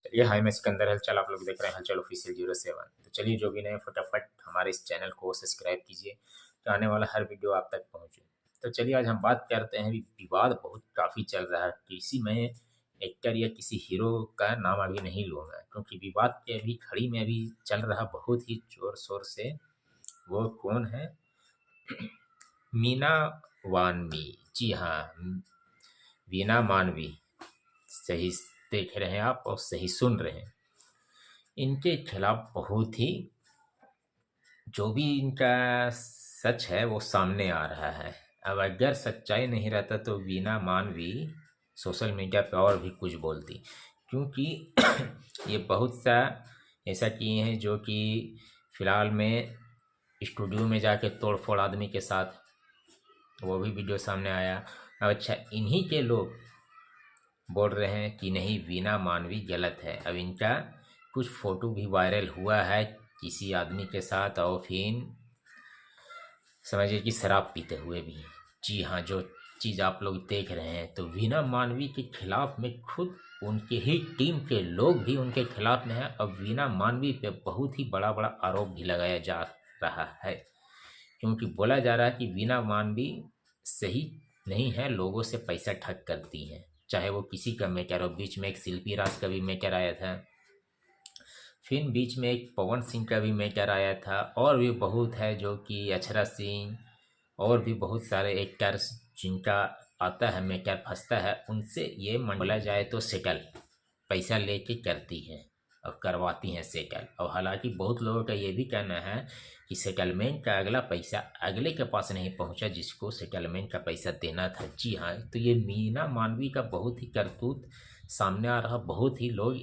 चलिए, हाय मैं सिकंदर हलचल, आप लोग देख रहे हैं हलचल ऑफिशियल 07। तो चलिए, जो भी नए फटाफट हमारे इस चैनल को सब्सक्राइब कीजिए तो आने वाला हर वीडियो आप तक पहुंचे। तो चलिए, आज हम बात करते हैं, विवाद बहुत काफ़ी चल रहा है। किसी में एक्टर या किसी हीरो का नाम अभी नहीं लूँगा, क्योंकि विवाद के अभी खड़ी में अभी चल रहा बहुत ही जोर शोर से। वो कौन है? मीना वानवी। जी हाँ, वीना मानवी। सही देख रहे हैं आप और सही सुन रहे हैं। इनके खिलाफ बहुत ही, जो भी इनका सच है वो सामने आ रहा है। अब अगर सच्चाई नहीं रहता तो वीना मानवी सोशल मीडिया पे और भी कुछ बोलती, क्योंकि ये बहुत सा ऐसा किए हैं जो कि फिलहाल में स्टूडियो में जाके तोड़फोड़ आदमी के साथ, वो भी वीडियो सामने आया। अब अच्छा, इन्हीं के लोग बोल रहे हैं कि नहीं, वीना मानवी गलत है। अब इनका कुछ फोटो भी वायरल हुआ है किसी आदमी के साथ, और फिर समझिए कि शराब पीते हुए भी। जी हाँ, जो चीज़ आप लोग देख रहे हैं, तो वीना मानवी के खिलाफ में खुद उनके ही टीम के लोग भी उनके खिलाफ में है। अब वीना मानवी पे बहुत ही बड़ा बड़ा आरोप भी लगाया जा रहा है, क्योंकि बोला जा रहा है कि वीना मानवी सही नहीं है, लोगों से पैसा ठग करती हैं। चाहे वो किसी का मैटर हो, बीच में एक शिल्पी राज का भी मैटर आया था, फिर बीच में एक पवन सिंह का भी मैटर आया था, और भी बहुत है जो कि अक्षरा सिंह, और भी बहुत सारे एक्टर्स जिनका आता है मैटर, फंसता है उनसे। ये बोला जाए तो सेटल पैसा लेके करती हैं और करवाती हैं सेटल। और हालांकि बहुत लोगों का ये भी कहना है कि सेटलमेंट का अगला पैसा अगले के पास नहीं पहुंचा जिसको सेटलमेंट का पैसा देना था। जी हाँ, तो ये मीना मानवी का बहुत ही करतूत सामने आ रहा। बहुत ही लोग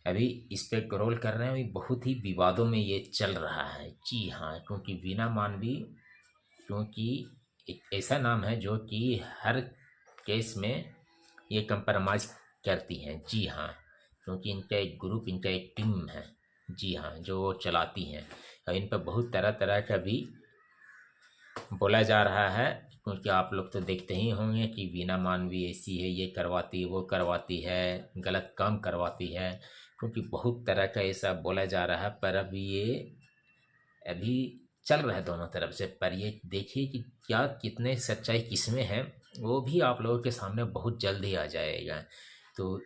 अभी इस पे ट्रोल कर रहे हैं, बहुत ही विवादों में ये चल रहा है। जी हाँ, क्योंकि वीना मानवी, क्योंकि एक ऐसा नाम है जो कि हर केस में ये कंप्रोमाइज करती हैं। जी हाँ, क्योंकि इनका एक ग्रुप, इनका एक टीम है। जी हाँ, जो वो चलाती हैं, और इन पर बहुत तरह तरह का भी बोला जा रहा है। क्योंकि आप लोग तो देखते ही होंगे कि वीना मानवी ऐसी है, ये करवाती, वो करवाती है, गलत काम करवाती है। क्योंकि बहुत तरह का ऐसा बोला जा रहा है, पर अब ये अभी चल रहा है दोनों तरफ से। पर ये देखिए कि क्या कितने सच्चाई किसमें है, वो भी आप लोगों के सामने बहुत जल्द ही आ जाएगा। तो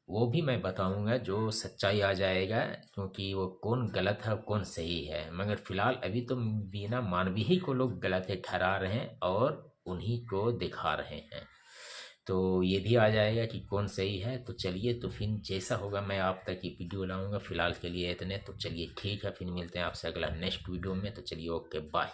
वो भी मैं बताऊंगा, जो सच्चाई आ जाएगा, क्योंकि वो कौन गलत है कौन सही है। मगर फिलहाल अभी तो वीना मानवी ही को लोग गलत है ठहरा रहे हैं और उन्हीं को दिखा रहे हैं। तो ये भी आ जाएगा कि कौन सही है। तो चलिए, तो फिर जैसा होगा मैं आप तक ये वीडियो लाऊंगा। फिलहाल के लिए इतने। तो चलिए ठीक है, फिर मिलते हैं आपसे अगला नेक्स्ट वीडियो में। तो चलिए, ओके बाय।